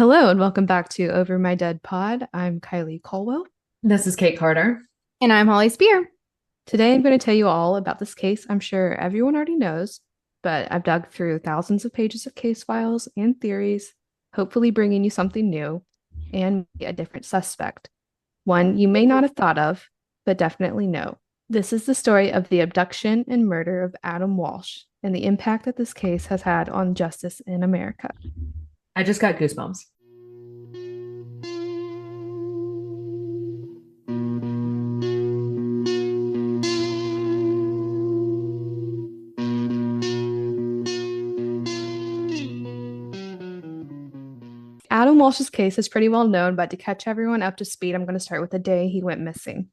Hello and welcome back to Over My Dead Pod. I'm Kylie Colwell. This is Kate Carter. And I'm Holly Spear. Today I'm going to tell you all about this case I'm sure everyone already knows, but I've dug through thousands of pages of case files and theories, hopefully bringing you something new and a different suspect. One you may not have thought of, but definitely know. This is the story of the abduction and murder of Adam Walsh and the impact that this case has had on justice in America. I just got goosebumps. Adam Walsh's case is pretty well known, but to catch everyone up to speed, I'm going to start with the day he went missing.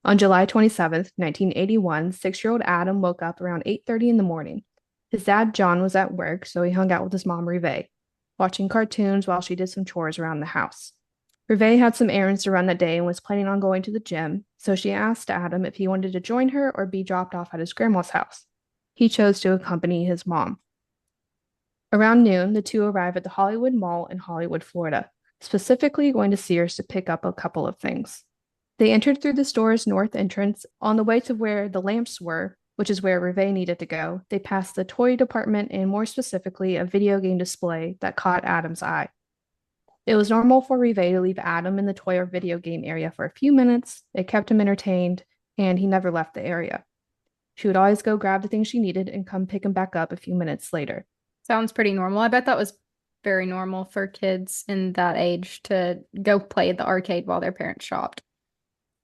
On July 27th, 1981, 6-year-old Adam woke up around 8:30 in the morning. His dad, John, was at work, so he hung out with his mom, Rive, watching cartoons while she did some chores around the house. Rive had some errands to run that day and was planning on going to the gym, so she asked Adam if he wanted to join her or be dropped off at his grandma's house. He chose to accompany his mom. Around noon, the two arrive at the Hollywood Mall in Hollywood, Florida, specifically going to Sears to pick up a couple of things. They entered through the store's north entrance. On the way to where the lamps were, which is where Rive needed to go, they passed the toy department and more specifically a video game display that caught Adam's eye. It was normal for Rive to leave Adam in the toy or video game area for a few minutes. It kept him entertained, and he never left the area. She would always go grab the things she needed and come pick him back up a few minutes later. Sounds pretty normal. I bet that was very normal for kids in that age to go play at the arcade while their parents shopped.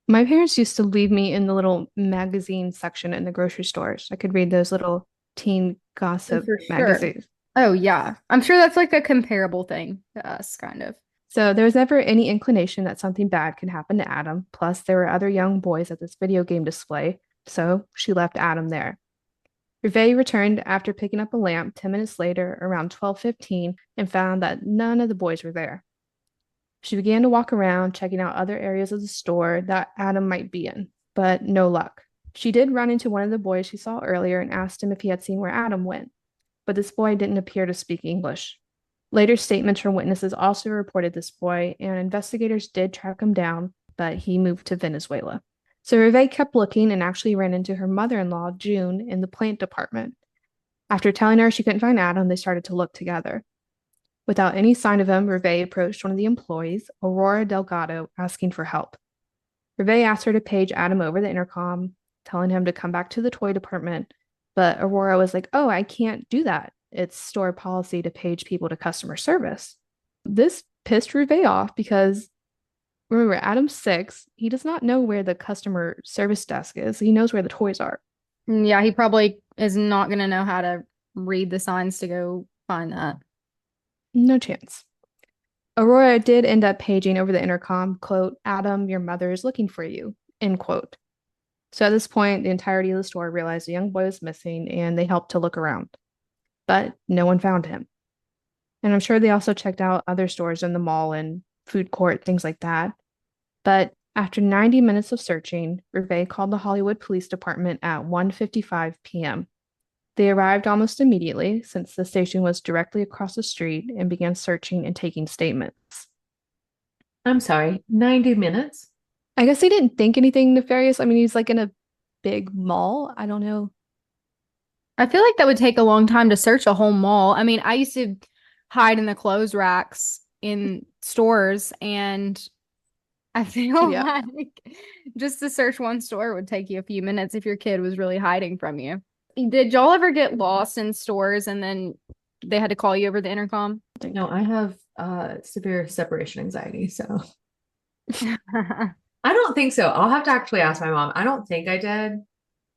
My parents used to leave me in the little magazine section in the grocery stores. I could read those little teen Oh, gossip for sure. magazines. Oh, yeah. I'm sure that's like a comparable thing to us, kind of. So there was never any inclination that something bad could happen to Adam. Plus, there were other young boys at this video game display, so she left Adam there. Rive returned after picking up a lamp 10 minutes later around 12:15 and found that none of the boys were there. She began to walk around, checking out other areas of the store that Adam might be in, but no luck. She did run into one of the boys she saw earlier and asked him if he had seen where Adam went, but this boy didn't appear to speak English. Later statements from witnesses also reported this boy, and investigators did track him down, but he moved to Venezuela. So Rive kept looking and actually ran into her mother-in-law, June, in the plant department. After telling her she couldn't find Adam, they started to look together. Without any sign of him, Rive approached one of the employees, Aurora Delgado, asking for help. Rive asked her to page Adam over the intercom, telling him to come back to the toy department, but Aurora was like, "Oh, I can't do that. It's store policy to page people to customer service." This pissed Rive off because remember, Adam's 6. He does not know where the customer service desk is. He knows where the toys are. Yeah, he probably is not going to know how to read the signs to go find that. No chance. Aurora did end up paging over the intercom, quote, "Adam, your mother is looking for you," end quote. So at this point, the entirety of the store realized the young boy was missing and they helped to look around. But no one found him. And I'm sure they also checked out other stores in the mall and food court, things like that. But after 90 minutes of searching, Rive called the Hollywood Police Department at 1:55 p.m. They arrived almost immediately since the station was directly across the street and began searching and taking statements. I'm sorry, 90 minutes? I guess they didn't think anything nefarious. I mean, he's like in a big mall. I don't know. I feel like that would take a long time to search a whole mall. I mean, I used to hide in the clothes racks in stores, and I feel Yeah. like just to search one store would take you a few minutes if your kid was really hiding from you. Did y'all ever get lost in stores and then they had to call you over the intercom? No, I have severe separation anxiety, so I don't think so. I'll have to actually ask my mom. I don't think I did.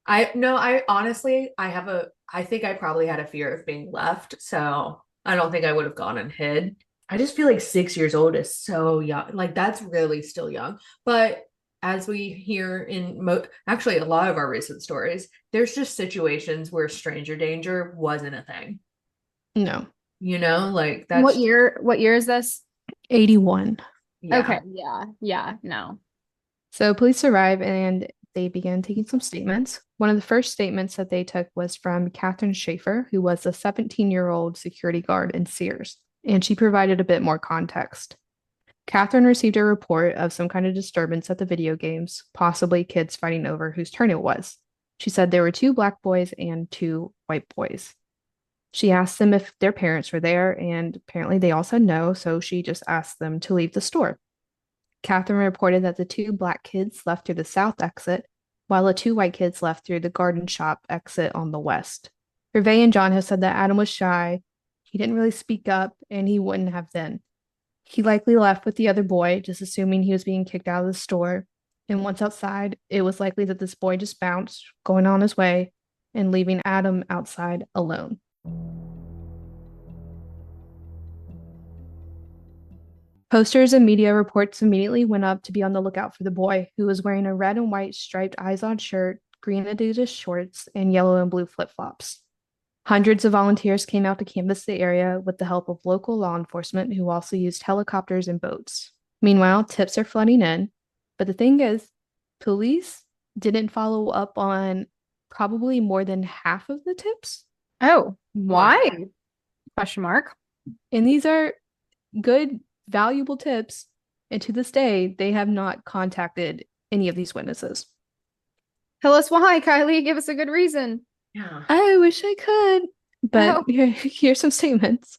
I honestly I think I probably had a fear of being left, so I don't think I would have gone and hid. I just feel like 6 years old is so young. Like that's really still young. But as we hear in actually a lot of our recent stories, there's just situations where stranger danger wasn't a thing. No. Like What that's year is this? 81. yeah. Okay, yeah, no. So police arrive and they began taking some statements. One of the first statements that they took was from Catherine Schaefer, who was a 17-year-old security guard in Sears. and she provided a bit more context. Catherine received a report of some kind of disturbance at the video games, possibly kids fighting over whose turn it was. She said there were 2 black boys and 2 white boys. She asked them if their parents were there, and apparently they all said no, so she just asked them to leave the store. Catherine reported that the 2 black kids left through the south exit, while the 2 white kids left through the garden shop exit on the west. Hervé and John have said that Adam was shy, he didn't really speak up, and he wouldn't have then. He likely left with the other boy, just assuming he was being kicked out of the store. And once outside, it was likely that this boy just bounced, going on his way, and leaving Adam outside alone. Posters and media reports immediately went up to be on the lookout for the boy, who was wearing a red and white striped Izod shirt, green Adidas shorts, and yellow and blue flip-flops. Hundreds of volunteers came out to canvass the area with the help of local law enforcement, who also used helicopters and boats. Meanwhile, tips are flooding in, but the thing is, police didn't follow up on probably more than half of the tips. Oh, why? Question mark. And these are good, valuable tips, and to this day, they have not contacted any of these witnesses. Tell us why, Kylie. Give us a good reason. Yeah. I wish I could, but Oh. here's some statements.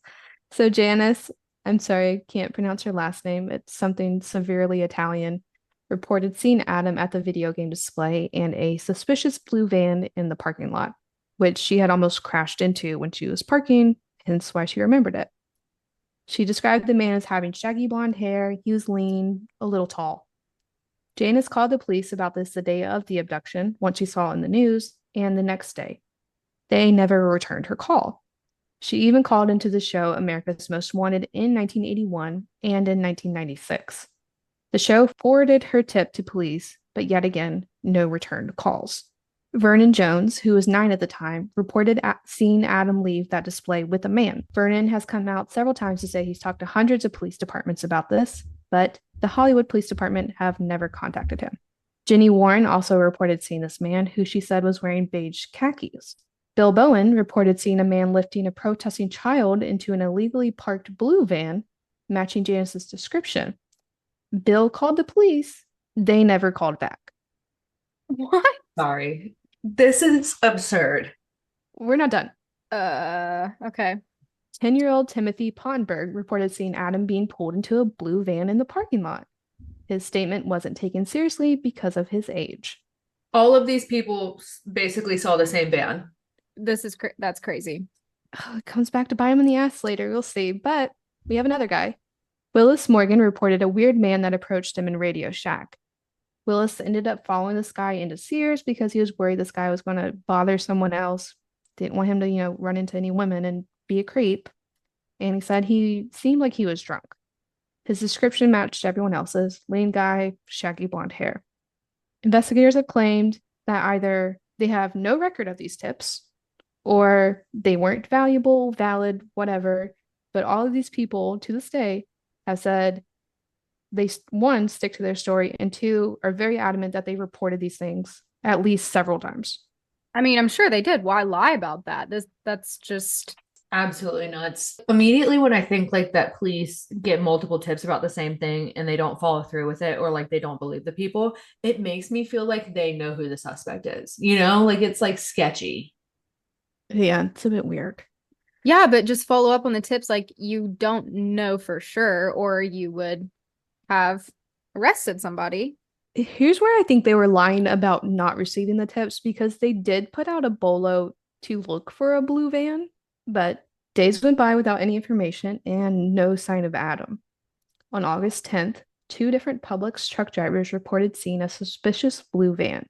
So Janice, I'm sorry, I can't pronounce her last name. It's something severely Italian. Reported seeing Adam at the video game display and a suspicious blue van in the parking lot, which she had almost crashed into when she was parking, hence why she remembered it. She described the man as having shaggy blonde hair. He was lean, a little tall. Janice called the police about this the day of the abduction, once she saw it in the news, and the next day. They never returned her call. She even called into the show America's Most Wanted in 1981 and in 1996. The show forwarded her tip to police, but yet again, no returned calls. Vernon Jones, who was 9 at the time, reported seeing Adam leave that display with a man. Vernon has come out several times to say he's talked to hundreds of police departments about this, but the Hollywood Police Department have never contacted him. Jenny Warren also reported seeing this man, who she said was wearing beige khakis. Bill Bowen reported seeing a man lifting a protesting child into an illegally parked blue van, matching Janice's description. Bill called the police. They never called back. What? Sorry. This is absurd. We're not done. Okay. 10-year-old Timothy Pondberg reported seeing Adam being pulled into a blue van in the parking lot. His statement wasn't taken seriously because of his age. All of these people basically saw the same van. That's crazy. Oh, it comes back to bite him in the ass later, we'll see. But we have another guy. Willis Morgan reported a weird man that approached him in Radio Shack. Willis ended up following this guy into Sears because he was worried this guy was going to bother someone else. Didn't want him to, run into any women and be a creep. And he said he seemed like he was drunk. His description matched everyone else's. Lean guy, shaggy blonde hair. Investigators have claimed that either they have no record of these tips, or they weren't valuable, valid, whatever. But all of these people, to this day, have said they, 1, stick to their story, and 2, are very adamant that they reported these things at least several times. I mean, I'm sure they did. Why lie about that? That's just absolutely nuts. Immediately when I think like that police get multiple tips about the same thing and they don't follow through with it, or like they don't believe the people, it makes me feel like they know who the suspect is. Like it's like sketchy. Yeah, it's a bit weird. Yeah, but just follow up on the tips like you don't know for sure, or you would have arrested somebody. Here's where I think they were lying about not receiving the tips, because they did put out a bolo to look for a blue van, but days went by without any information and no sign of Adam. On August 10th, 2 different Publix truck drivers reported seeing a suspicious blue van.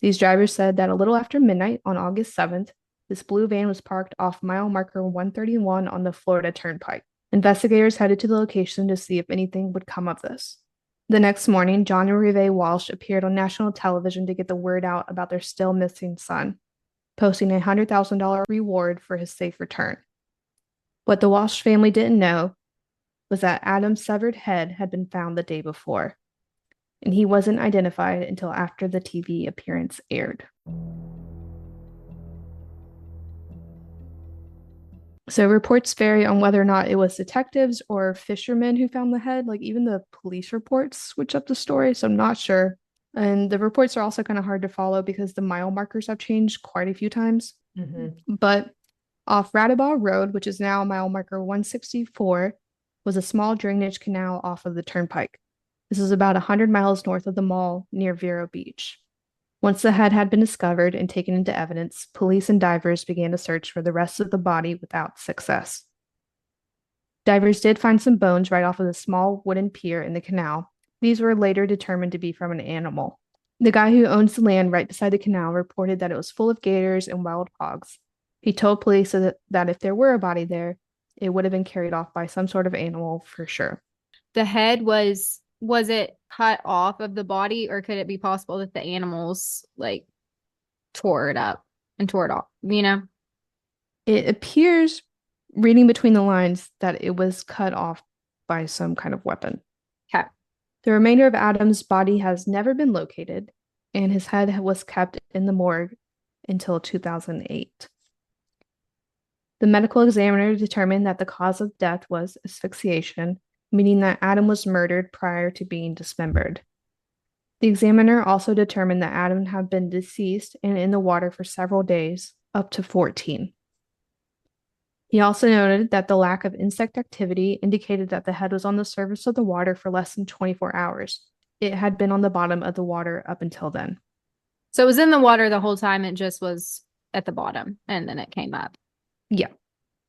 These drivers said that a little after midnight on August 7th, this blue van was parked off mile marker 131 on the Florida Turnpike. Investigators headed to the location to see if anything would come of this. The next morning, John and Reve Walsh appeared on national television to get the word out about their still missing son, posting a $100,000 reward for his safe return. What the Walsh family didn't know was that Adam's severed head had been found the day before, and he wasn't identified until after the TV appearance aired. So reports vary on whether or not it was detectives or fishermen who found the head. Like even the police reports switch up the story, so I'm not sure. And the reports are also kind of hard to follow because the mile markers have changed quite a few times. But off Radabaugh Road, which is now mile marker 164, was a small drainage canal off of the turnpike. This is about 100 miles north of the mall near Vero Beach. Once the head had been discovered and taken into evidence, police and divers began to search for the rest of the body without success. Divers did find some bones right off of the small wooden pier in the canal. These were later determined to be from an animal. The guy who owns the land right beside the canal reported that it was full of gators and wild hogs. He told police that if there were a body there, it would have been carried off by some sort of animal for sure. The head was it cut off of the body, or could it be possible that the animals like tore it up and tore it off, you know? It appears, reading between the lines, that it was cut off by some kind of weapon. Okay. The remainder of Adam's body has never been located, and his head was kept in the morgue until 2008. The medical examiner determined that the cause of death was asphyxiation, meaning that Adam was murdered prior to being dismembered. The examiner also determined that Adam had been deceased and in the water for several days, up to 14. He also noted that the lack of insect activity indicated that the head was on the surface of the water for less than 24 hours. It had been on the bottom of the water up until then. So it was in the water the whole time, it just was at the bottom and then it came up. Yeah.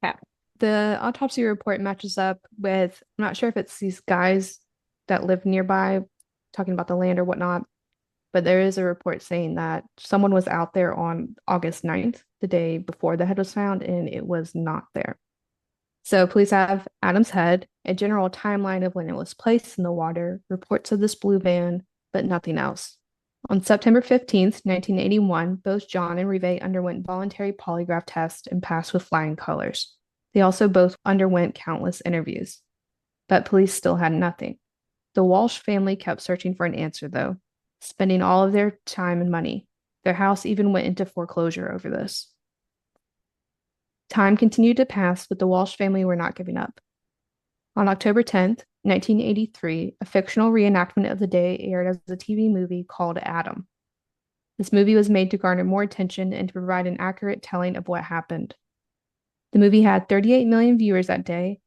Okay. The autopsy report matches up with, I'm not sure if it's these guys that live nearby talking about the land or whatnot, but there is a report saying that someone was out there on August 9th, the day before the head was found, and it was not there. So police have Adam's head, a general timeline of when it was placed in the water, reports of this blue van, but nothing else. On September 15th, 1981, both John and Rive underwent voluntary polygraph tests and passed with flying colors. They also both underwent countless interviews, but police still had nothing. The Walsh family kept searching for an answer, though, spending all of their time and money. Their house even went into foreclosure over this. Time continued to pass, but the Walsh family were not giving up. On October 10th, 1983, a fictional reenactment of the day aired as a TV movie called Adam. This movie was made to garner more attention and to provide an accurate telling of what happened. The movie had 38 million viewers that day,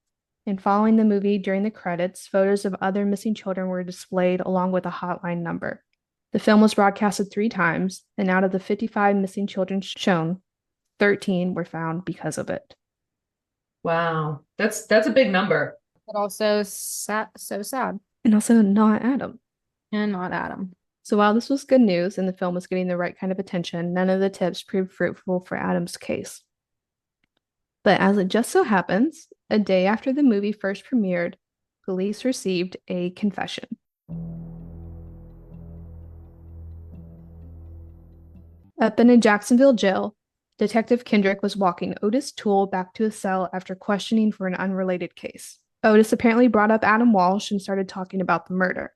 and following the movie during the credits, photos of other missing children were displayed along with a hotline number. The film was broadcasted 3 times, and out of the 55 missing children shown, 13 were found because of it. Wow. That's a big number. But also so sad. And also not Adam. And not Adam. So while this was good news and the film was getting the right kind of attention, none of the tips proved fruitful for Adam's case. But as it just so happens, a day after the movie first premiered, police received a confession. Up in a Jacksonville jail, Detective Kendrick was walking Otis Toole back to his cell after questioning for an unrelated case. Otis apparently brought up Adam Walsh and started talking about the murder.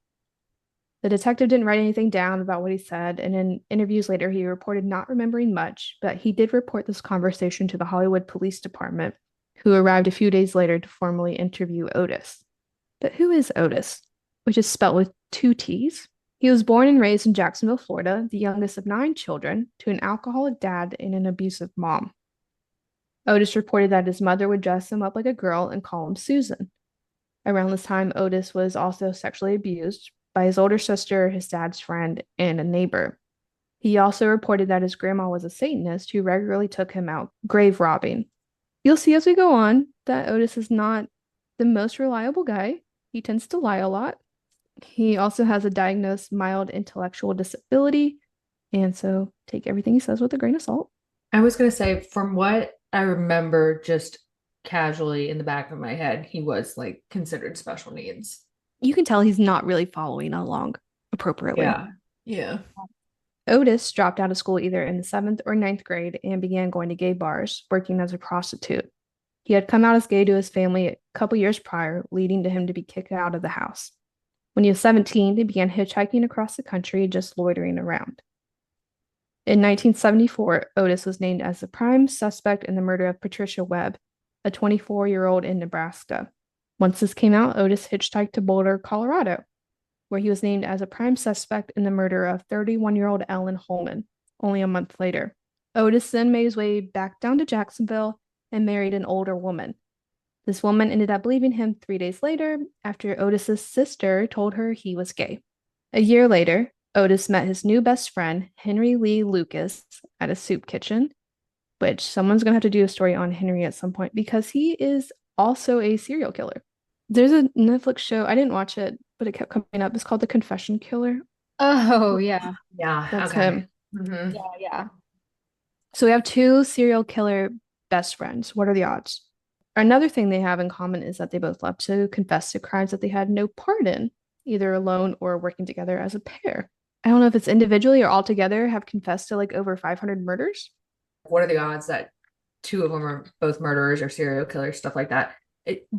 The detective didn't write anything down about what he said, and in interviews later, he reported not remembering much, but he did report this conversation to the Hollywood Police Department, who arrived a few days later to formally interview Otis. But who is Otis? Which is spelled with 2 T's. He was born and raised in Jacksonville, Florida, the youngest of 9 children, to an alcoholic dad and an abusive mom. Otis reported that his mother would dress him up like a girl and call him Susan. Around this time, Otis was also sexually abused by his older sister, his dad's friend, and a neighbor. He also reported that his grandma was a Satanist who regularly took him out grave robbing. You'll see as we go on that Otis is not the most reliable guy. He tends to lie a lot. He also has a diagnosed mild intellectual disability, and so take everything he says with a grain of salt. I was going to say, from what I remember just casually in the back of my head, he was like considered special needs. You can tell he's not really following along appropriately. Yeah. Otis dropped out of school either in the 7th or 9th grade and began going to gay bars, working as a prostitute. He had come out as gay to his family a couple years prior, leading to him to be kicked out of the house. When he was 17, he began hitchhiking across the country, just loitering around. In 1974, Otis was named as the prime suspect in the murder of Patricia Webb, a 24-year-old in Nebraska. Once this came out, Otis hitchhiked to Boulder, Colorado, where he was named as a prime suspect in the murder of 31-year-old Ellen Holman, only a month later. Otis then made his way back down to Jacksonville and married an older woman. This woman ended up leaving him 3 days later after Otis's sister told her he was gay. A year later, Otis met his new best friend, Henry Lee Lucas, at a soup kitchen, which someone's going to have to do a story on Henry at some point because he is also a serial killer. There's a Netflix show, I didn't watch it, but it kept coming up. It's called The Confession Killer. Oh, yeah. Yeah. That's Okay. him. Mhm. Yeah, yeah. So we have two serial killer best friends. What are the odds? Another thing they have in common is that they both love to confess to crimes that they had no part in, either alone or working together as a pair. I don't know if it's individually or all together have confessed to like over 500 murders. What are the odds that two of them are both murderers or serial killers, stuff like that?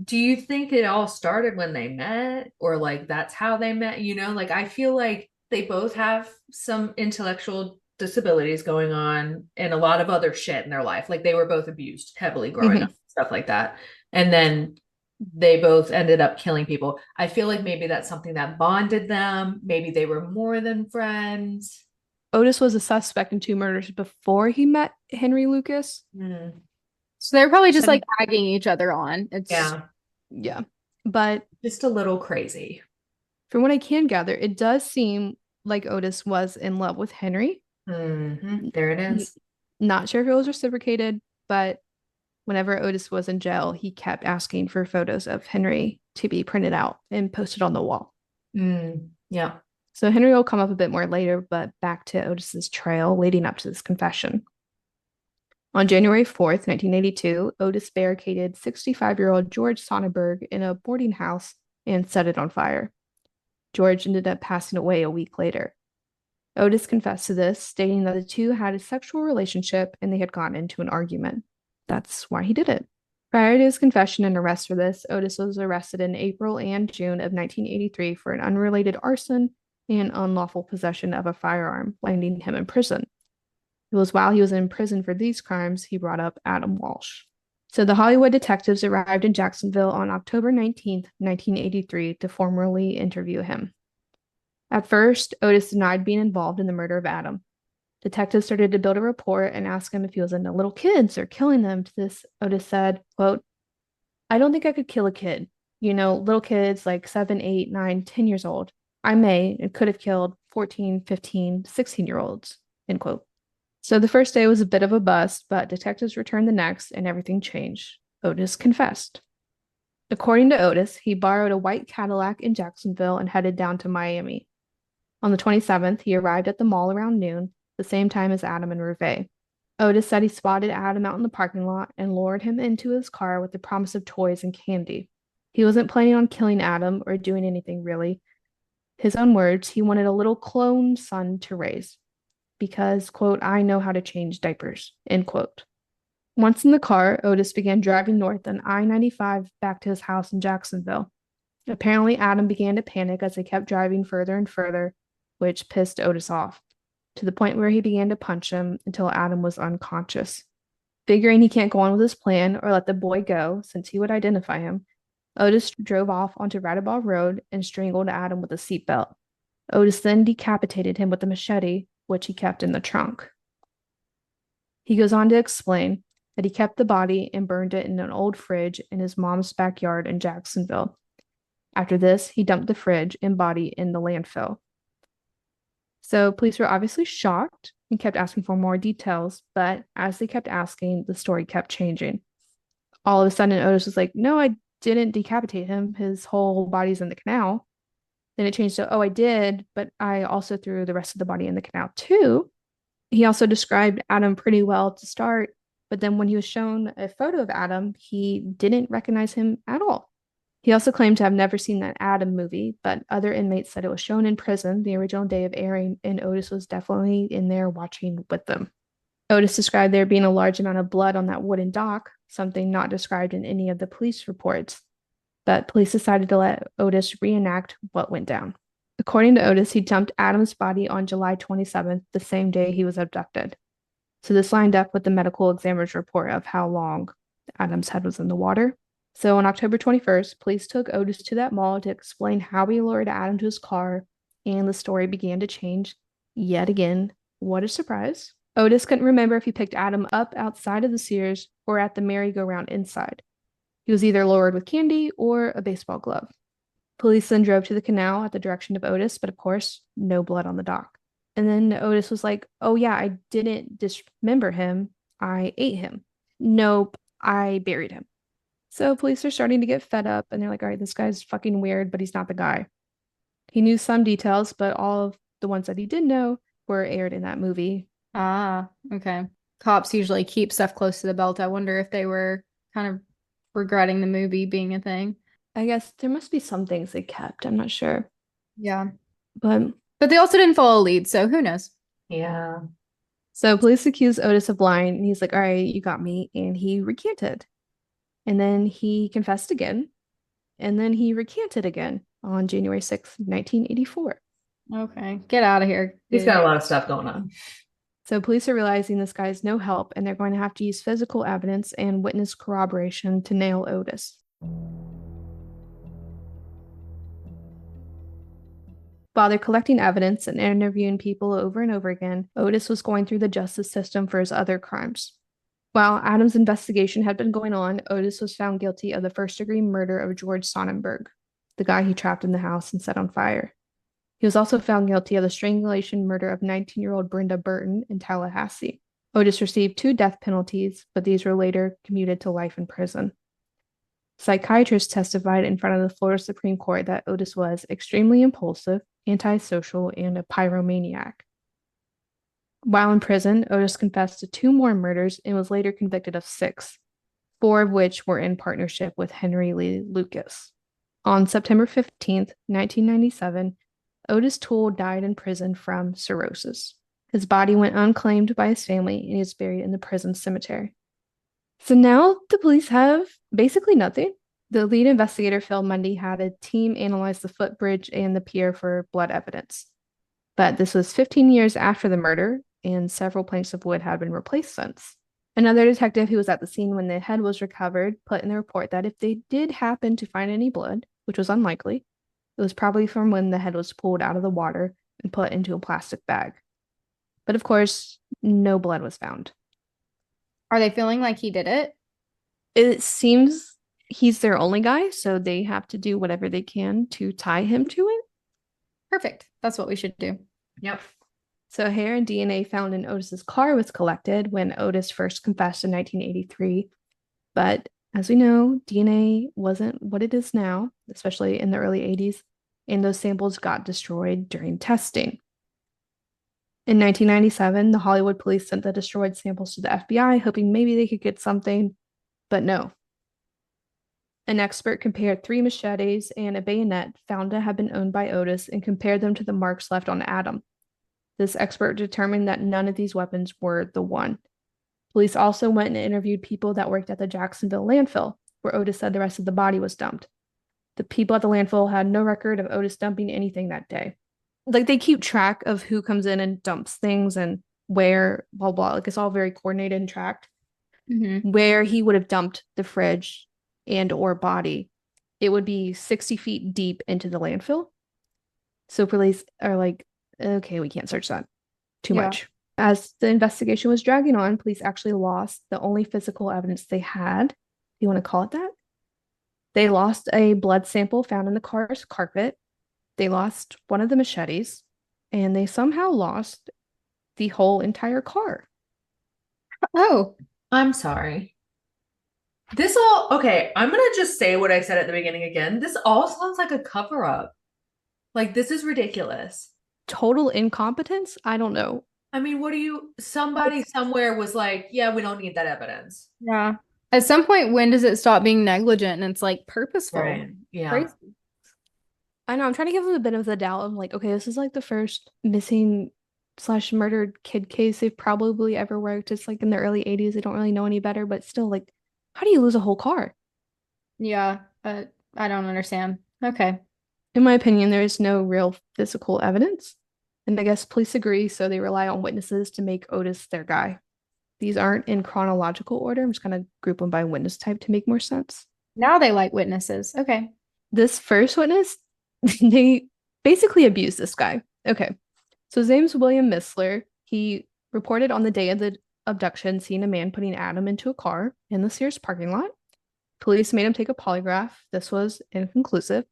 Do you think it all started when they met, or like that's how they met? Like I feel like they both have some intellectual disabilities going on and a lot of other shit in their life. Like they were both abused heavily growing up, stuff like that. And then they both ended up killing people. I feel like maybe that's something that bonded them. Maybe they were more than friends. Otis was a suspect in two murders before he met Henry Lucas. So they're probably just like egging each other on. Yeah. But just a little crazy. From what I can gather, it does seem like Otis was in love with Henry. There it is. Not sure if it was reciprocated, but whenever Otis was in jail, he kept asking for photos of Henry to be printed out and posted on the wall. Yeah. So Henry will come up a bit more later, but back to Otis's trail leading up to this confession. On January 4th, 1982, Otis barricaded 65-year-old George Sonnenberg in a boarding house and set it on fire. George ended up passing away a week later. Otis confessed to this, stating that the two had a sexual relationship and they had gotten into an argument. That's why he did it. Prior to his confession and arrest for this, Otis was arrested in April and June of 1983 for an unrelated arson and unlawful possession of a firearm, landing him in prison. It was while he was in prison for these crimes he brought up Adam Walsh. So the Hollywood detectives arrived in Jacksonville on October 19th, 1983 to formally interview him. At first, Otis denied being involved in the murder of Adam. Detectives started to build a rapport and ask him if he was into little kids or killing them. To this, Otis said, quote, "I don't think I could kill a kid. Little kids like 7, 8, 9, 10 years old. I may and could have killed 14, 15, 16-year-olds, end quote. So the first day was a bit of a bust, but detectives returned the next and everything changed. Otis confessed. According to Otis, he borrowed a white Cadillac in Jacksonville and headed down to Miami. On the 27th, he arrived at the mall around noon, the same time as Adam and Reve. Otis said he spotted Adam out in the parking lot and lured him into his car with the promise of toys and candy. He wasn't planning on killing Adam or doing anything really. His own words, he wanted a little clone son to raise because, quote, "I know how to change diapers," end quote. Once in the car, Otis began driving north on I-95 back to his house in Jacksonville. Apparently, Adam began to panic as they kept driving further and further, which pissed Otis off, to the point where he began to punch him until Adam was unconscious. Figuring he can't go on with his plan or let the boy go, since he would identify him, Otis drove off onto Radabaugh Road and strangled Adam with a seatbelt. Otis then decapitated him with a machete, which he kept in the trunk. He goes on to explain that he kept the body and burned it in an old fridge in his mom's backyard in Jacksonville. After this, he dumped the fridge and body in the landfill. So police were obviously shocked and kept asking for more details, but as they kept asking, the story kept changing. All of a sudden, Otis was like, "No, I didn't decapitate him. His whole body's in the canal." Then it changed to, "Oh, I did, but I also threw the rest of the body in the canal too." He also described Adam pretty well to start, but then when he was shown a photo of Adam, he didn't recognize him at all. He also claimed to have never seen that Adam movie, but other inmates said it was shown in prison the original day of airing, and Otis was definitely in there watching with them. Otis described there being a large amount of blood on that wooden dock, something not described in any of the police reports. But police decided to let Otis reenact what went down. According to Otis, he dumped Adam's body on July 27th, the same day he was abducted. So this lined up with the medical examiner's report of how long Adam's head was in the water. So on October 21st, police took Otis to that mall to explain how he lured Adam to his car, and the story began to change yet again. What a surprise. Otis couldn't remember if he picked Adam up outside of the Sears or at the merry-go-round inside. He was either lured with candy or a baseball glove. Police then drove to the canal at the direction of Otis, but of course, no blood on the dock. And then Otis was like, oh yeah, I didn't dismember him. I ate him. Nope, I buried him. So police are starting to get fed up and they're like, all right, this guy's fucking weird, but he's not the guy. He knew some details, but all of the ones that he did know were aired in that movie. Ah, okay. Cops usually keep stuff close to the belt. I wonder if they were kind of regretting the movie being a thing. I guess there must be some things they kept. I'm not sure. Yeah. But they also didn't follow a lead, so who knows? Yeah. So police accused Otis of lying, and he's like, all right, you got me. And he recanted. And then he confessed again. And then he recanted again on January 6th, 1984. Okay. Get out of here. He's got a lot of stuff going on. So police are realizing this guy's no help, and they're going to have to use physical evidence and witness corroboration to nail Otis. While they're collecting evidence and interviewing people over and over again, Otis was going through the justice system for his other crimes. While Adam's investigation had been going on, Otis was found guilty of the first-degree murder of George Sonnenberg, the guy he trapped in the house and set on fire. He was also found guilty of the strangulation murder of 19-year-old Brenda Burton in Tallahassee. Otis received 2 death penalties, but these were later commuted to life in prison. Psychiatrists testified in front of the Florida Supreme Court that Otis was extremely impulsive, antisocial, and a pyromaniac. While in prison, Otis confessed to 2 more murders and was later convicted of 6, 4 of which were in partnership with Henry Lee Lucas. On September 15th, 1997, Otis Toole died in prison from cirrhosis. His body went unclaimed by his family and he is buried in the prison cemetery. So now the police have basically nothing. The lead investigator, Phil Mundy, had a team analyze the footbridge and the pier for blood evidence. But this was 15 years after the murder, and several planks of wood had been replaced since. Another detective who was at the scene when the head was recovered put in the report that if they did happen to find any blood, which was unlikely, it was probably from when the head was pulled out of the water and put into a plastic bag. But of course, no blood was found. Are they feeling like he did it? It seems he's their only guy, so they have to do whatever they can to tie him to it. Perfect. That's what we should do. Yep. So hair and DNA found in Otis's car was collected when Otis first confessed in 1983. But as we know, DNA wasn't what it is now, especially in the early 80s, and those samples got destroyed during testing. In 1997, the Hollywood police sent the destroyed samples to the FBI, hoping maybe they could get something, but no. An expert compared 3 machetes and a bayonet found to have been owned by Otis and compared them to the marks left on Adam. This expert determined that none of these weapons were the one. Police also went and interviewed people that worked at the Jacksonville landfill, where Otis said the rest of the body was dumped. The people at the landfill had no record of Otis dumping anything that day. Like, they keep track of who comes in and dumps things and where, blah, blah. Like, it's all very coordinated and tracked. Mm-hmm. Where he would have dumped the fridge and or body, it would be 60 feet deep into the landfill. So police are like, okay, we can't search that. Too much. As the investigation was dragging on, police actually lost the only physical evidence they had. You want to call it that? They lost a blood sample found in the car's carpet. They lost one of the machetes, and they somehow lost the whole entire car. Oh, I'm sorry. Okay, I'm gonna just say what I said at the beginning again. This all sounds like a cover-up. Like, this is ridiculous. Total incompetence? I don't know. I mean, somebody somewhere was like, yeah, we don't need that evidence. yeah. At some point, when does it stop being negligent and it's like purposeful? Right. Yeah. Crazy. I know, I'm trying to give them a bit of the doubt of like, okay, this is like the first missing / murdered kid case they've probably ever worked. It's like in the early 80s, they don't really know any better, but still, like, how do you lose a whole car? Yeah, I don't understand. Okay. In my opinion, there is no real physical evidence. And I guess police agree, so they rely on witnesses to make Otis their guy. These aren't in chronological order. I'm just going to group them by witness type to make more sense. Now they like witnesses. Okay. This first witness, they basically abused this guy. Okay. So his name's William Missler. He reported on the day of the abduction seeing a man putting Adam into a car in the Sears parking lot. Police made him take a polygraph. This was inconclusive.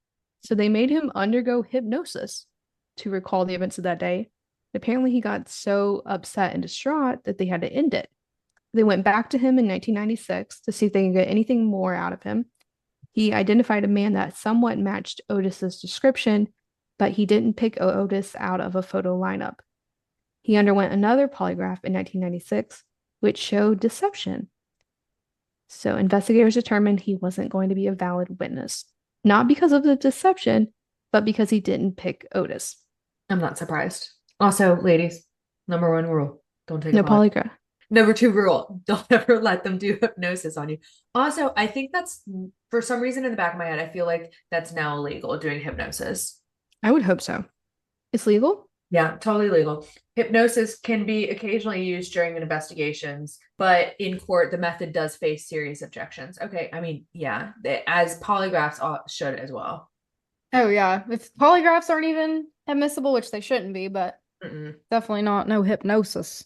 So they made him undergo hypnosis to recall the events of that day. Apparently, he got so upset and distraught that they had to end it. They went back to him in 1996 to see if they could get anything more out of him. He identified a man that somewhat matched Otis's description, but he didn't pick Otis out of a photo lineup. He underwent another polygraph in 1996, which showed deception. So investigators determined he wasn't going to be a valid witness, not because of the deception, but because he didn't pick Otis. I'm not surprised. Also, ladies, number 1 rule, don't take No a polygraph. polygraph. Number 2 rule, don't ever let them do hypnosis on you. Also, I think that's, for some reason in the back of my head, I feel like that's now illegal, doing hypnosis. I would hope so. It's legal? Yeah, totally legal. Hypnosis can be occasionally used during investigations, but in court, the method does face serious objections. Okay, I mean, yeah, as polygraphs should as well. Oh, yeah. If polygraphs aren't even admissible, which they shouldn't be, but definitely no hypnosis.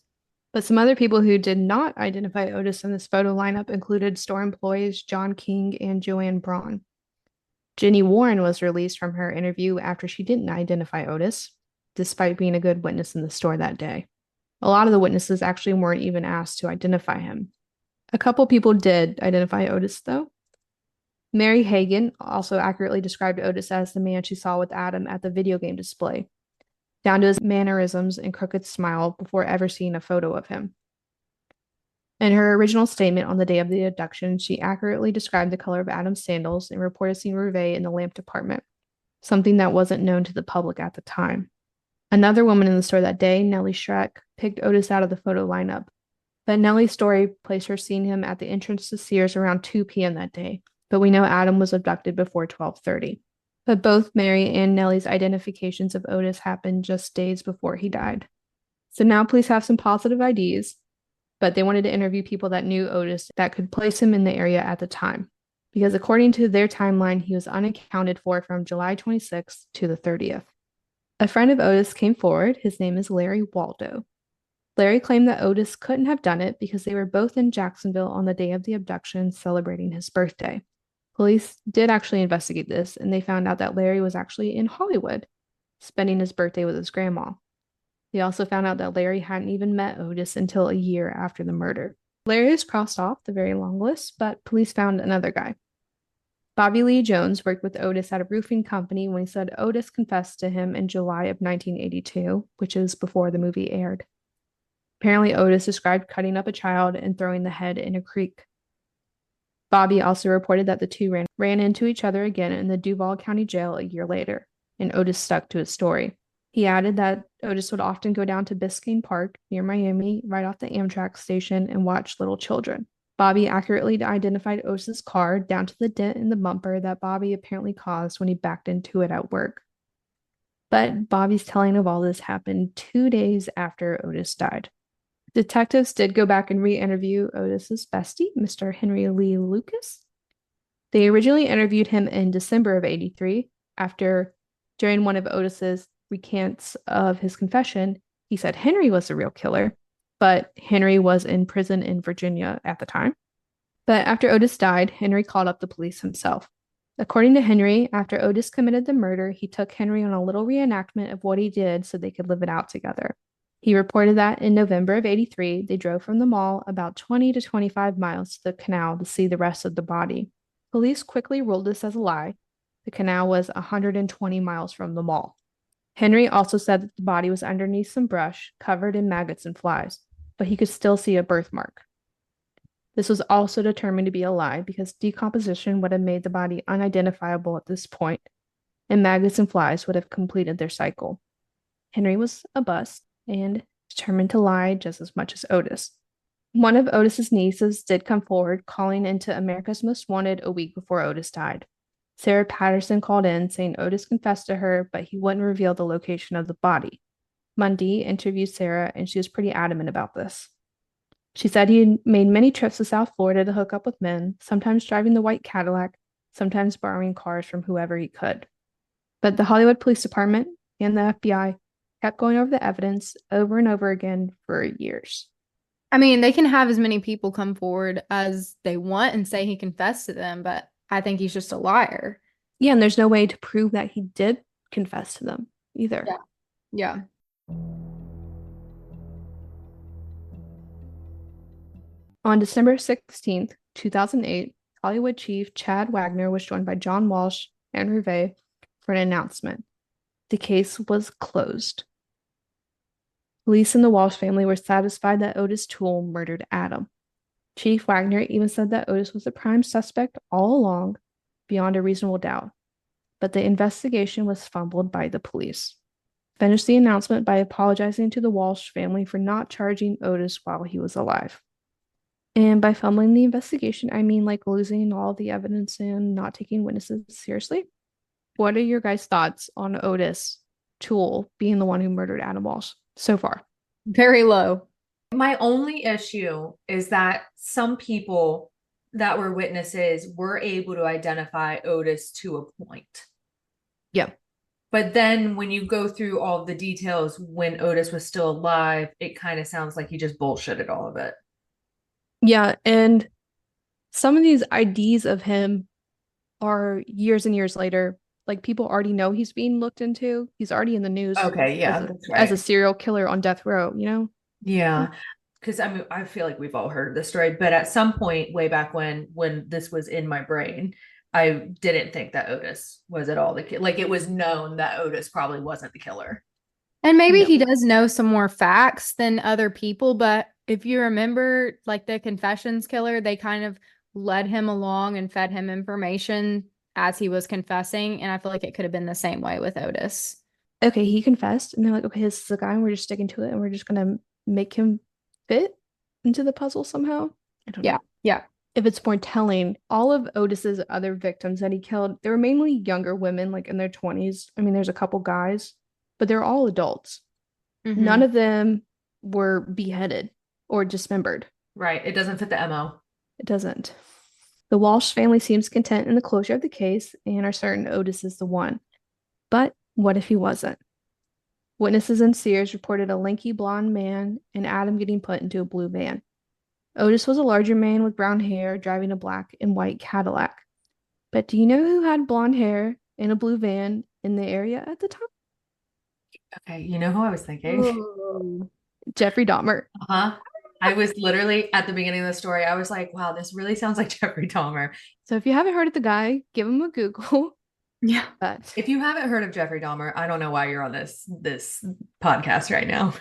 But some other people who did not identify Otis in this photo lineup included store employees John King and Joanne Braun. Jenny Warren was released from her interview after she didn't identify Otis, despite being a good witness in the store that day. A lot of the witnesses actually weren't even asked to identify him. A couple people did identify Otis, though. Mary Hagan also accurately described Otis as the man she saw with Adam at the video game display, down to his mannerisms and crooked smile before ever seeing a photo of him. In her original statement on the day of the abduction, she accurately described the color of Adam's sandals and reported seeing Reve in the lamp department, something that wasn't known to the public at the time. Another woman in the store that day, Nellie Schreck, picked Otis out of the photo lineup, but Nellie's story placed her seeing him at the entrance to Sears around 2 p.m. that day, but we know Adam was abducted before 12:30. But both Mary and Nellie's identifications of Otis happened just days before he died. So now police have some positive IDs, but they wanted to interview people that knew Otis that could place him in the area at the time, because according to their timeline, he was unaccounted for from July 26th to the 30th. A friend of Otis came forward. His name is Larry Waldo. Larry claimed that Otis couldn't have done it because they were both in Jacksonville on the day of the abduction celebrating his birthday. Police did actually investigate this, and they found out that Larry was actually in Hollywood, spending his birthday with his grandma. They also found out that Larry hadn't even met Otis until a year after the murder. Larry is crossed off the very long list, but police found another guy. Bobby Lee Jones worked with Otis at a roofing company when he said Otis confessed to him in July of 1982, which is before the movie aired. Apparently, Otis described cutting up a child and throwing the head in a creek. Bobby also reported that the two ran into each other again in the Duval County Jail a year later, and Otis stuck to his story. He added that Otis would often go down to Biscayne Park near Miami, right off the Amtrak station, and watch little children. Bobby accurately identified Otis's car down to the dent in the bumper that Bobby apparently caused when he backed into it at work. But Bobby's telling of all this happened 2 days after Otis died. Detectives did go back and re-interview Otis's bestie, Mr. Henry Lee Lucas. They originally interviewed him in December of 83 after, during one of Otis's recants of his confession, he said Henry was the real killer, but Henry was in prison in Virginia at the time. But after Otis died, Henry called up the police himself. According to Henry, after Otis committed the murder, he took Henry on a little reenactment of what he did so they could live it out together. He reported that in November of 83, they drove from the mall about 20 to 25 miles to the canal to see the rest of the body. Police quickly ruled this as a lie. The canal was 120 miles from the mall. Henry also said that the body was underneath some brush, covered in maggots and flies, but he could still see a birthmark. This was also determined to be a lie because decomposition would have made the body unidentifiable at this point, and maggots and flies would have completed their cycle. Henry was a bust and determined to lie just as much as Otis. One of Otis's nieces did come forward, calling into America's Most Wanted a week before Otis died. Sarah Patterson called in, saying Otis confessed to her, but he wouldn't reveal the location of the body. Mundy interviewed Sarah, and she was pretty adamant about this. She said he made many trips to South Florida to hook up with men, sometimes driving the white Cadillac, sometimes borrowing cars from whoever he could. But the Hollywood Police Department and the FBI kept going over the evidence over and over again for years. I mean, they can have as many people come forward as they want and say he confessed to them, but I think he's just a liar. Yeah, and there's no way to prove that he did confess to them either. Yeah. Yeah. On December 16th, 2008, Hollywood chief Chad Wagner was joined by John Walsh and Hervé for an announcement. The case was closed. Police and the Walsh family were satisfied that Otis Toole murdered Adam. Chief Wagner even said that Otis was the prime suspect all along, beyond a reasonable doubt. But the investigation was fumbled by the police. Finished the announcement by apologizing to the Walsh family for not charging Otis while he was alive. And by fumbling the investigation, I mean like losing all the evidence and not taking witnesses seriously. What are your guys' thoughts on Otis Toole being the one who murdered Adam Walsh so far? Very low. My only issue is that some people that were witnesses were able to identify Otis to a point. Yeah. But then when you go through all of the details when Otis was still alive, it kind of sounds like he just bullshitted all of it. Yeah, and some of these IDs of him are years and years later. Like people already know he's being looked into. He's already in the news Okay, yeah, as that's as a right. serial killer on death row, you know? Yeah. Because I mean, I feel like we've all heard this story, but at some point way back when this was in my brain, I didn't think that Otis was at all the killer. Like it was known that Otis probably wasn't the killer. And maybe No. he does know some more facts than other people, but if you remember, like the confessions killer, they kind of led him along and fed him information as he was confessing. And I feel like it could have been the same way with Otis. Okay, he confessed, and they're like, okay, this is the guy, and we're just sticking to it, and we're just gonna make him fit into the puzzle somehow. I don't Yeah. know. Yeah. If it's more telling, all of Otis's other victims that he killed, they were mainly younger women, like in their 20s. I mean, there's a couple guys, but they're all adults. None Mm-hmm. of them were beheaded or dismembered. Right. It doesn't fit the MO. It doesn't. The Walsh family seems content in the closure of the case and are certain Otis is the one. But what if he wasn't? Witnesses and seers reported a lanky blonde man and Adam getting put into a blue van. Otis was a larger man with brown hair driving a black and white Cadillac. But do you know who had blonde hair in a blue van in the area at the time? Okay. You know who I was thinking? Ooh. Jeffrey Dahmer. Uh-huh. I was literally at the beginning of the story, I was like, wow, this really sounds like Jeffrey Dahmer. So if you haven't heard of the guy, give him a Google. Yeah. But If you haven't heard of Jeffrey Dahmer, I don't know why you're on this podcast right now.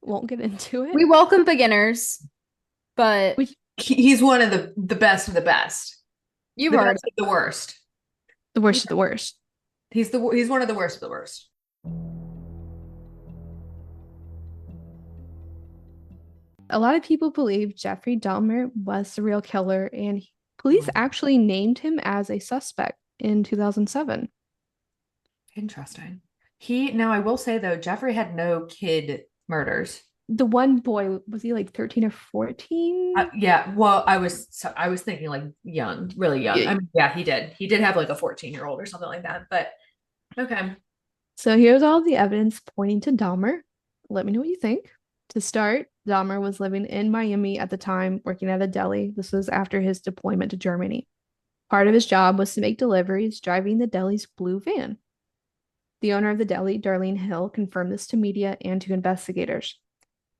won't get into it. We welcome beginners, but Which He's one of the best of the best. you've The heard best of the worst. the worst of the worst. He's one of the worst of the worst. A lot of people believe Jeffrey Dahmer was the real killer, and police actually named him as a suspect in 2007. Interesting. Now I will say though, Jeffrey had no kid murders. The one boy, was he like 13 or 14? Yeah, well, I was thinking like young, really young. Yeah. I mean, yeah, he did have like a 14-year-old or something like that. But okay. So here's all the evidence pointing to Dahmer. Let me know what you think. To start, Dahmer was living in Miami at the time, working at a deli. This was after his deployment to Germany. Part of his job was to make deliveries, driving the deli's blue van. The owner of the deli, Darlene Hill, confirmed this to media and to investigators.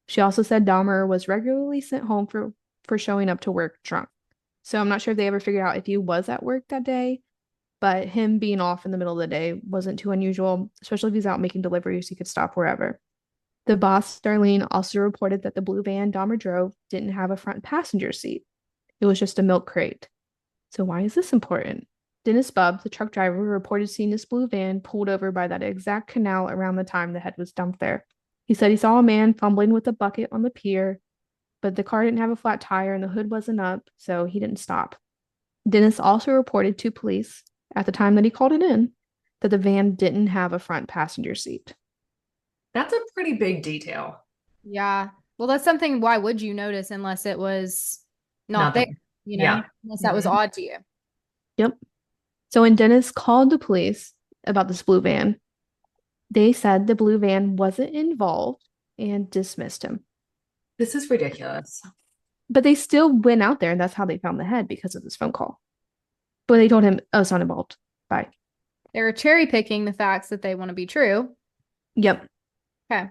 She also said Dahmer was regularly sent home for showing up to work drunk. So I'm not sure if they ever figured out if he was at work that day, but him being off in the middle of the day wasn't too unusual, especially if he's out making deliveries, he could stop wherever. The boss, Darlene, also reported that the blue van Dahmer drove didn't have a front passenger seat. It was just a milk crate. So why is this important? Dennis Bubb, the truck driver, reported seeing this blue van pulled over by that exact canal around the time the head was dumped there. He said he saw a man fumbling with a bucket on the pier, but the car didn't have a flat tire and the hood wasn't up, so he didn't stop. Dennis also reported to police at the time that he called it in that the van didn't have a front passenger seat. That's a pretty big detail. Yeah. Well, that's something, why would you notice unless it was not there, Nothing. you know? Yeah. Unless that was Mhm. odd to you. Yep. So when Dennis called the police about this blue van, they said the blue van wasn't involved and dismissed him. This is ridiculous. But they still went out there, and that's how they found the head because of this phone call. But they told him, oh, it's not involved. Bye. They were cherry picking the facts that they want to be true. Yep. Okay.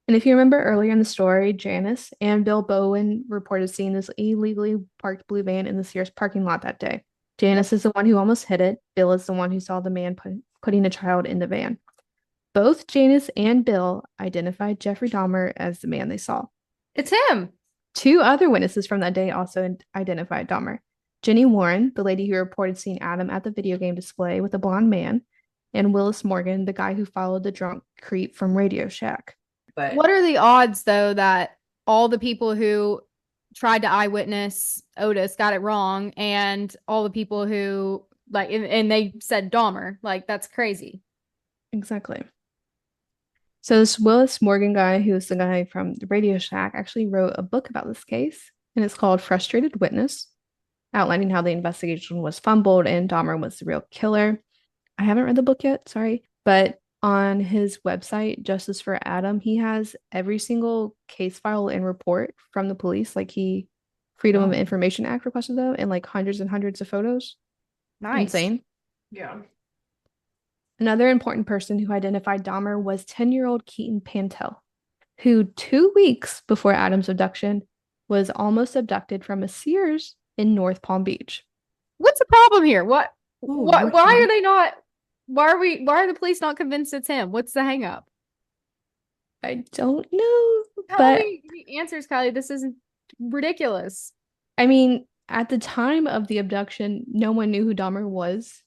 And if you remember earlier in the story, Janice and Bill Bowen reported seeing this illegally parked blue van in the Sears parking lot that day. Janice is the one who almost hit it. Bill is the one who saw the man putting a child in the van. Both Janice and Bill identified Jeffrey Dahmer as the man they saw. It's him. Two other witnesses from that day also identified Dahmer. Jenny Warren, the lady who reported seeing Adam at the video game display with a blonde man, and Willis Morgan, the guy who followed the drunk creep from Radio Shack. But What are the odds, though, that all the people who tried to eyewitness Otis got it wrong, and all the people who, like, and they said Dahmer? Like, that's crazy. Exactly. So this Willis Morgan guy, who is the guy from the Radio Shack, actually wrote a book about this case, and it's called Frustrated Witness, outlining how the investigation was fumbled and Dahmer was the real killer. I haven't read the book yet, sorry, but on his website, Justice for Adam, he has every single case file and report from the police, like he Freedom of Information Act requested them, and like hundreds and hundreds of photos. Nice. Insane. yeah. Another important person who identified Dahmer was 10-year-old Keaton Pantel, who 2 weeks before Adam's abduction was almost abducted from a Sears in North Palm Beach. What's the problem here? What? Ooh, Why are they not? Why are the police not convinced it's him? What's the hang up? I don't know, Tell but me the answers, Kylie. This is ridiculous. I mean, at the time of the abduction, no one knew who Dahmer was.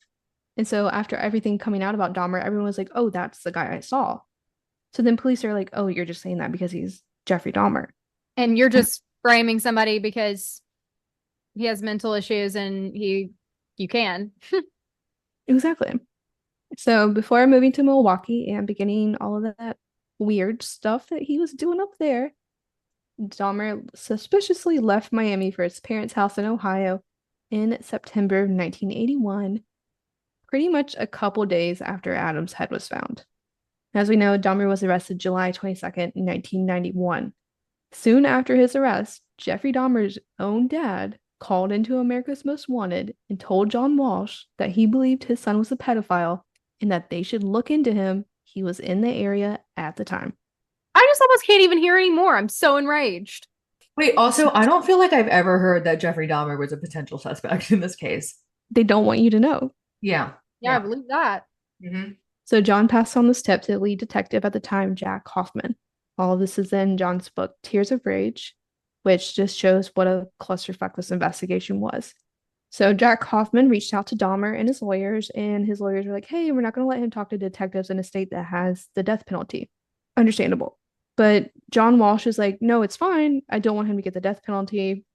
And so after everything coming out about Dahmer, everyone was like, oh, that's the guy I saw. So then police are like, oh, you're just saying that because he's Jeffrey Dahmer. And you're just framing somebody because he has mental issues and you can. Exactly. So before moving to Milwaukee and beginning all of that weird stuff that he was doing up there, Dahmer suspiciously left Miami for his parents' house in Ohio in September of 1981, pretty much a couple days after Adam's head was found. As we know, Dahmer was arrested July 22nd, 1991. Soon after his arrest, Jeffrey Dahmer's own dad called into America's Most Wanted and told John Walsh that he believed his son was a pedophile and that they should look into him. He was in the area at the time. I just almost can't even hear anymore. I'm so enraged. Wait, also, I don't feel like I've ever heard that Jeffrey Dahmer was a potential suspect in this case. They don't want you to know. Yeah. Yeah, I believe that. Mhm. So John passed on this tip to the lead detective at the time, Jack Hoffman. All of this is in John's book, Tears of Rage, which just shows what a clusterfuck this investigation was. So Jack Hoffman reached out to Dahmer and his lawyers were like, hey, we're not going to let him talk to detectives in a state that has the death penalty. Understandable. But John Walsh is like, no, it's fine. I don't want him to get the death penalty.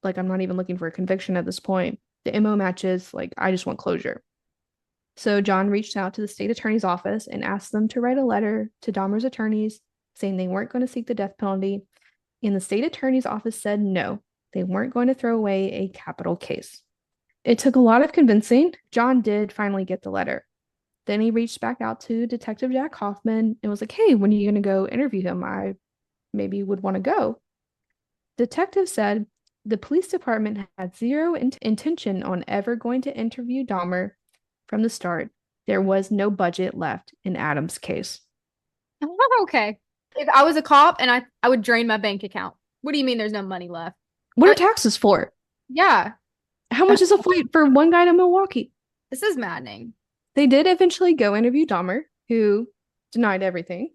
Like, I'm not even looking for a conviction at this point. The MO matches, like, I just want closure. So John reached out to the state attorney's office and asked them to write a letter to Dahmer's attorneys saying they weren't going to seek the death penalty. And the state attorney's office said no, they weren't going to throw away a capital case. It took a lot of convincing. John did finally get the letter. Then he reached back out to Detective Jack Hoffman and was like, hey, when are you going to go interview him? I maybe would want to go. Detective said the police department had zero intention on ever going to interview Dahmer from the start. There was no budget left in Adam's case. Okay. If I was a cop and I would drain my bank account. What do you mean there's no money left? What are taxes for? Yeah. How much is a flight for one guy to Milwaukee? This is maddening. They did eventually go interview Dahmer, who denied everything.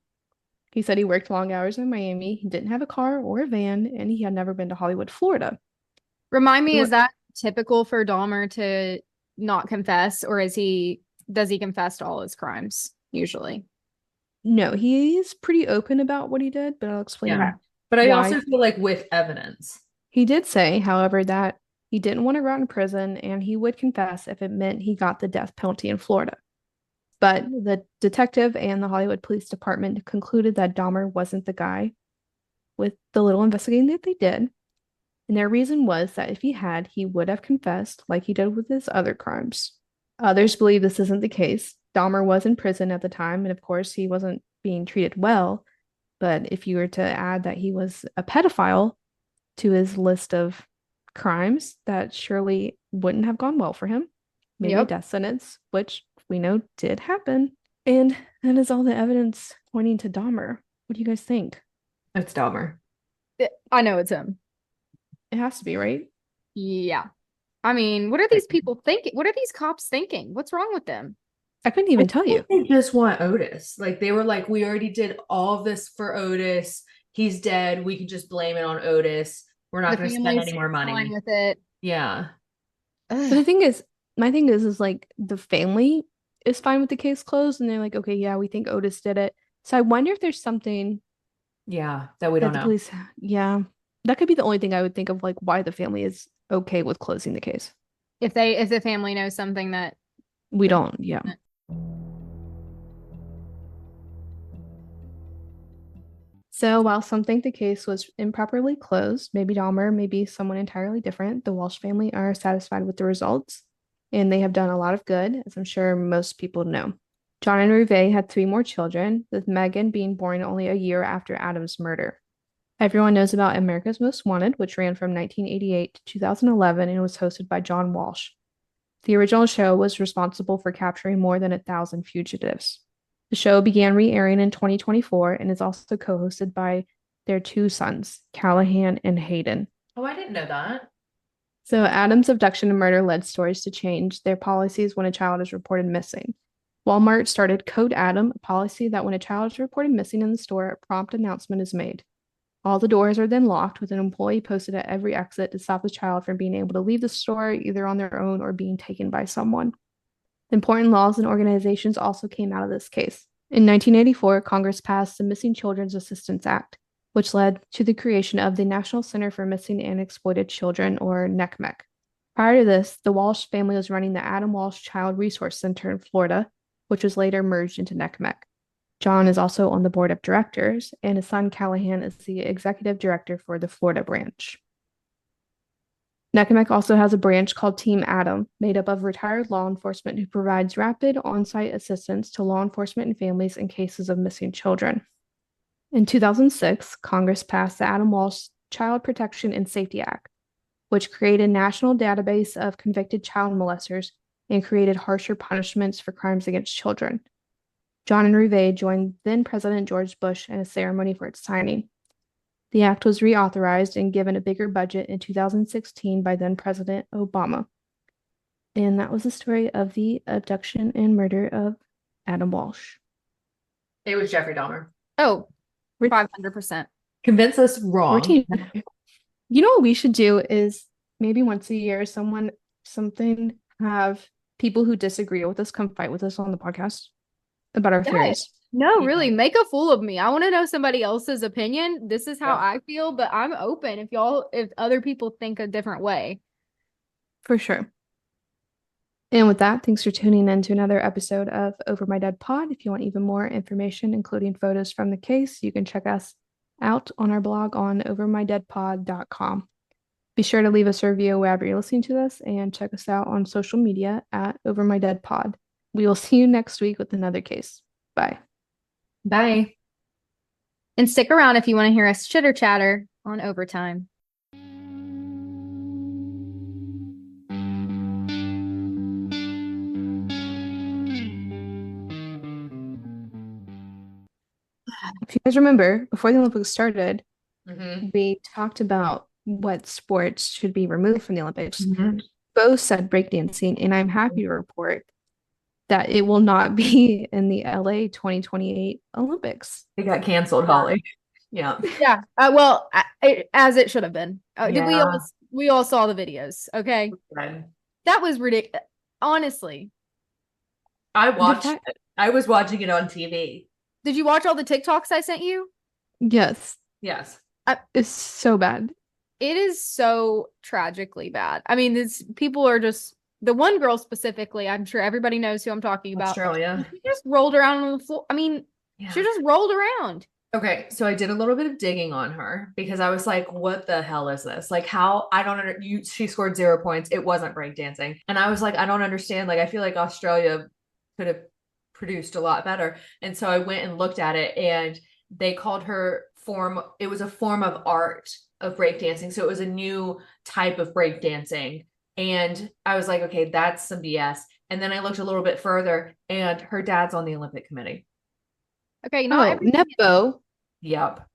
He said he worked long hours in Miami, he didn't have a car or a van, and he had never been to Hollywood, Florida. Remind me, is that typical for Dahmer to not confess, or does he confess to all his crimes usually? No, he's pretty open about what he did, but I'll explain. Yeah. But I why. also feel like with evidence. He did say, however, that he didn't want to rot in prison and he would confess if it meant he got the death penalty in Florida. But the detective and the Hollywood Police Department concluded that Dahmer wasn't the guy. with the little investigating that they did. And their reason was that if he had, he would have confessed like he did with his other crimes. Others believe this isn't the case. Dahmer was in prison at the time, and of course, he wasn't being treated well. But if you were to add that he was a pedophile to his list of crimes, that surely wouldn't have gone well for him. Maybe a Yep. death sentence, which we know did happen. And that is all the evidence pointing to Dahmer. What do you guys think? It's Dahmer. I know it's him. It has to be, right? Yeah. I mean, what are these people thinking? What are these cops thinking? What's wrong with them? I couldn't even tell you. They just want Otis. Like they were like, we already did all of this for Otis. He's dead. We can just blame it on Otis. We're not The going to spend family's any more fine money. with it. Yeah. But the thing is, my thing is like the family is fine with the case closed, and they're like, okay, yeah, we think Otis did it. So I wonder if there's something Yeah, that we that don't the know. police, yeah, that could be the only thing I would think of, like why the family is okay with closing the case. If the family knows something that We don't, yeah. So while some think the case was improperly closed, maybe Dahmer, maybe someone entirely different, the Walsh family are satisfied with the results, and they have done a lot of good, as I'm sure most people know. John and Ruve had three more children, with Megan being born only a year after Adam's murder. Everyone knows about America's Most Wanted, which ran from 1988 to 2011 and was hosted by John Walsh. The original show was responsible for capturing more than 1,000 fugitives. The show began re-airing in 2024 and is also co-hosted by their two sons, Callahan and Hayden. Oh, I didn't know that. So Adam's abduction and murder led stores to change their policies when a child is reported missing. Walmart started Code Adam, a policy that when a child is reported missing in the store, a prompt announcement is made. All the doors are then locked with an employee posted at every exit to stop the child from being able to leave the store either on their own or being taken by someone. Important laws and organizations also came out of this case. In 1984, Congress passed the Missing Children's Assistance Act, which led to the creation of the National Center for Missing and Exploited Children, or NCMEC. Prior to this, the Walsh family was running the Adam Walsh Child Resource Center in Florida, which was later merged into NCMEC. John is also on the board of directors, and his son Callahan is the executive director for the Florida branch. NCMEC also has a branch called Team Adam, made up of retired law enforcement who provides rapid on-site assistance to law enforcement and families in cases of missing children. In 2006, Congress passed the Adam Walsh Child Protection and Safety Act, which created a national database of convicted child molesters and created harsher punishments for crimes against children. John and Ruve joined then President George Bush in a ceremony for its signing. The act was reauthorized and given a bigger budget in 2016 by then President Obama. And that was the story of the abduction and murder of Adam Walsh. It was Jeffrey Dahmer. Oh, We're, 500%. Convince us wrong. you know what we should do is maybe once a year, something have people who disagree with us come fight with us on the podcast about our theories. No, Yeah. really, make a fool of me. I want to know somebody else's opinion. This is how Yeah. I feel, but I'm open if other people think a different way. For sure. And with that, thanks for tuning in to another episode of Over My Dead Pod. If you want even more information, including photos from the case, you can check us out on our blog on overmydeadpod.com. Be sure to leave us a review wherever you're listening to this and check us out on social media at Over My Dead Pod. We will see you next week with another case. Bye. Bye. And stick around if you want to hear us chitter chatter on overtime. If you guys remember, before the Olympics started, Mhm. we talked about what sports should be removed from the Olympics. Mhm. Both said breakdancing, and I'm happy to report that it will not be in the LA 2028 Olympics. It got canceled, Holly. Yeah. Yeah. As it should have been. Yeah. We all saw the videos. Okay. Good. That was ridiculous. Honestly. I was watching it on TV. Did you watch all the TikToks I sent you? Yes, Yes. it's so bad. It is so tragically bad. I mean, people are just the one girl specifically. I'm sure everybody knows who I'm talking about. Australia. She just rolled around on the floor. I mean, Yeah. she just rolled around. Okay, so I did a little bit of digging on her because I was like, what the hell is this? Like how I don't under you she scored 0 points. It wasn't breakdancing. And I was like, I don't understand. Like I feel like Australia could have produced a lot better. And so I went and looked at it and they called her form, it was a form of art of breakdancing. So it was a new type of breakdancing. And I was like, okay, that's some BS. And then I looked a little bit further and her dad's on the Olympic Committee. Okay, not Oh, everything. Nepo. Yep.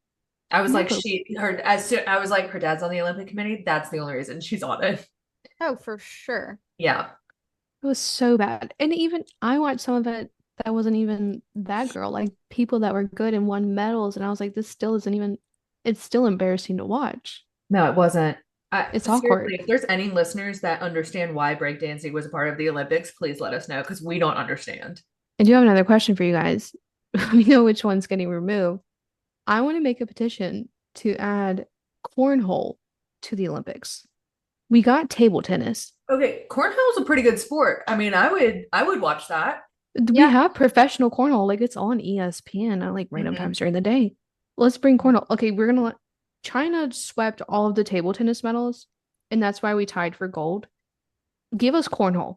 I was like, Nepo. I was like, her dad's on the Olympic Committee. That's the only reason she's on it. Oh, for sure. Yeah. It was so bad. And even I watched some of it that wasn't even that girl, like people that were good and won medals. And I was like, this still isn't even, it's still embarrassing to watch. No, it wasn't. It's Seriously, awkward. if there's any listeners that understand why breakdancing was a part of the Olympics, please let us know because we don't understand. I do have another question for you guys. We know which one's getting removed. I want to make a petition to add cornhole to the Olympics. We got table tennis. Okay, cornhole is a pretty good sport. I mean, I would watch that. We Yeah. have professional cornhole, like it's on ESPN at like random Mhm. times during the day. Let's bring cornhole. Okay, we're gonna let China swept all of the table tennis medals, and that's why we tied for gold. Give us cornhole.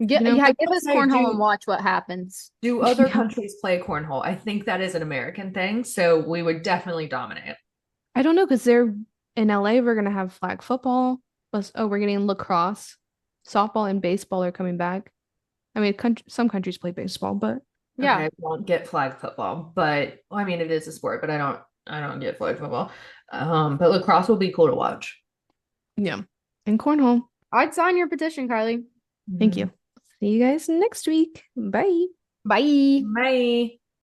Yeah, You know, yeah, I give will us say, cornhole and watch what happens. do other yeah. countries play cornhole? I think that is an American thing, so we would definitely dominate. I don't know because they're in LA. We're gonna have flag football. Plus, oh, we're getting lacrosse, softball, and baseball are coming back. I mean, some countries play baseball, but Yeah. Okay, I won't get flag football, but well, I mean it is a sport, but I don't get flag football. But lacrosse will be cool to watch. yeah. And cornhole. I'd sign your petition, Carly. Thank Mhm. you. See you guys next week. Bye. Bye. Bye.